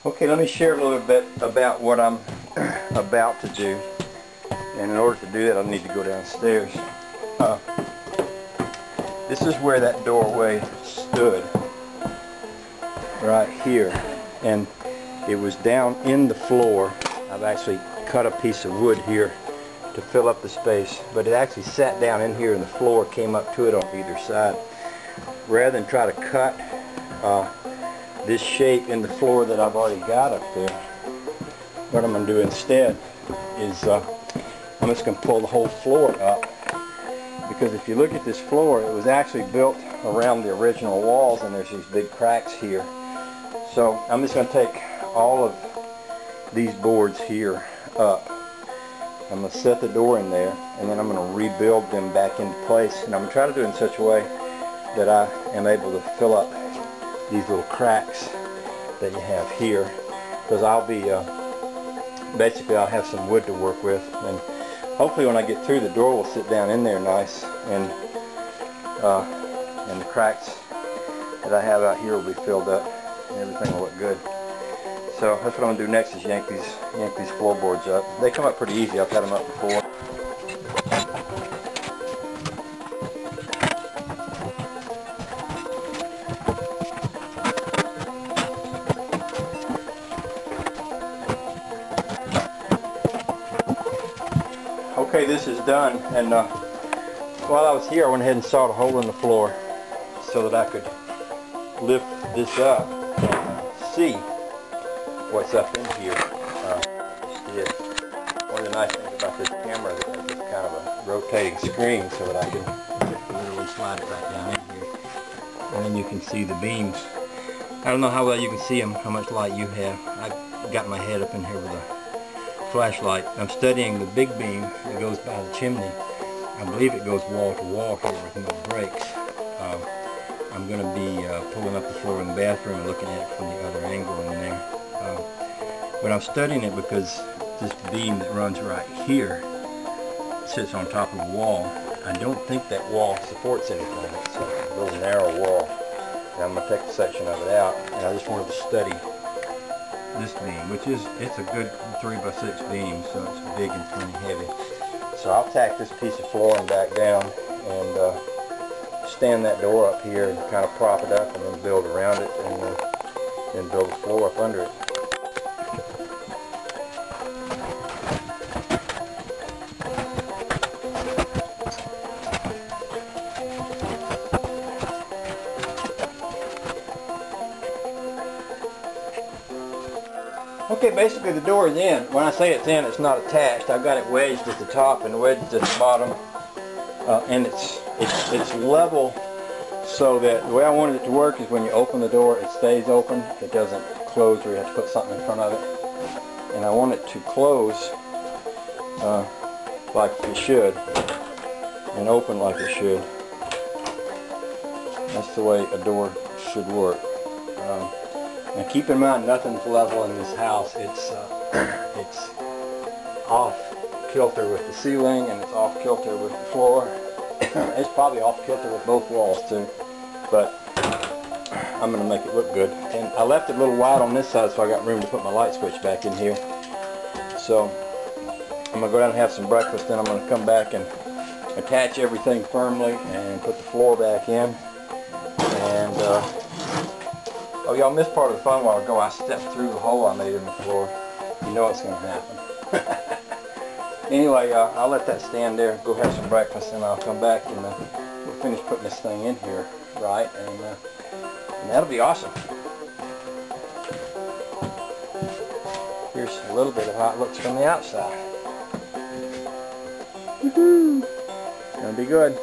Okay, let me share a little bit about what I'm about to do. And in order to do that, I need to go downstairs. This is where that doorway stood, right here. And it was down in the floor. I've actually cut a piece of wood here to fill up the space, but it actually sat down in here and the floor came up to it on either side. Rather than try to cut this shape in the floor that I've already got up there, what I'm going to do instead is I'm just going to pull the whole floor up, because if you look at this floor, it was actually built around the original walls and there's these big cracks here. So I'm just going to take all of these boards here up. I'm going to set the door in there and then I'm going to rebuild them back into place, and I'm going to try to do it in such a way that I am able to fill up these little cracks that you have here, because I'll be basically I'll have some wood to work with, and hopefully when I get through, the door will sit down in there nice, and the cracks that I have out here will be filled up and everything will look good. So that's what I'm going to do next, is yank these floorboards up. They come up pretty easy. I've had them up before. Okay, this is done, and while I was here, I went ahead and sawed a hole in the floor so that I could lift this up and see what's up in here. One of the nice things about this camera is that it's kind of a rotating screen, so that I can literally slide it right down in here, and then you can see the beams. I don't know how well you can see them, how much light you have. I've got my head up in here with a flashlight. I'm studying the big beam that goes by the chimney. I believe it goes wall to wall here with no breaks. I'm going to be pulling up the floor in the bathroom and looking at it from the other angle in there. But I'm studying it because this beam that runs right here sits on top of a wall. I don't think that wall supports anything. It's a little narrow wall. And I'm going to take a section of it out, and I just wanted to study this beam, which is, it's a good 3x6 beam, so it's big and plenty heavy. So I'll tack this piece of flooring back down and stand that door up here and kind of prop it up, and then build around it, and then build the floor up under it. Okay, basically the door is in. When I say it's in, it's not attached. I've got it wedged at the top and wedged at the bottom, and it's level, so that the way I wanted it to work is when you open the door, it stays open. It doesn't close where you have to put something in front of it. And I want it to close like it should, and open like it should. That's the way a door should work. And keep in mind, nothing's level in this house. It's off kilter with the ceiling, and it's off kilter with the floor. It's probably off kilter with both walls too, but I'm going to make it look good. And I left it a little wide on this side, so I got room to put my light switch back in here. So I'm going to go down and have some breakfast, then I'm going to come back and attach everything firmly and put the floor back in. And oh, y'all missed part of the fun a while ago. I stepped through the hole I made in the floor. You know what's going to happen. Anyway, I'll let that stand there, go have some breakfast, and I'll come back and we'll finish putting this thing in here, right? And that'll be awesome. Here's a little bit of how it looks from the outside. Woohoo! It's going to be good.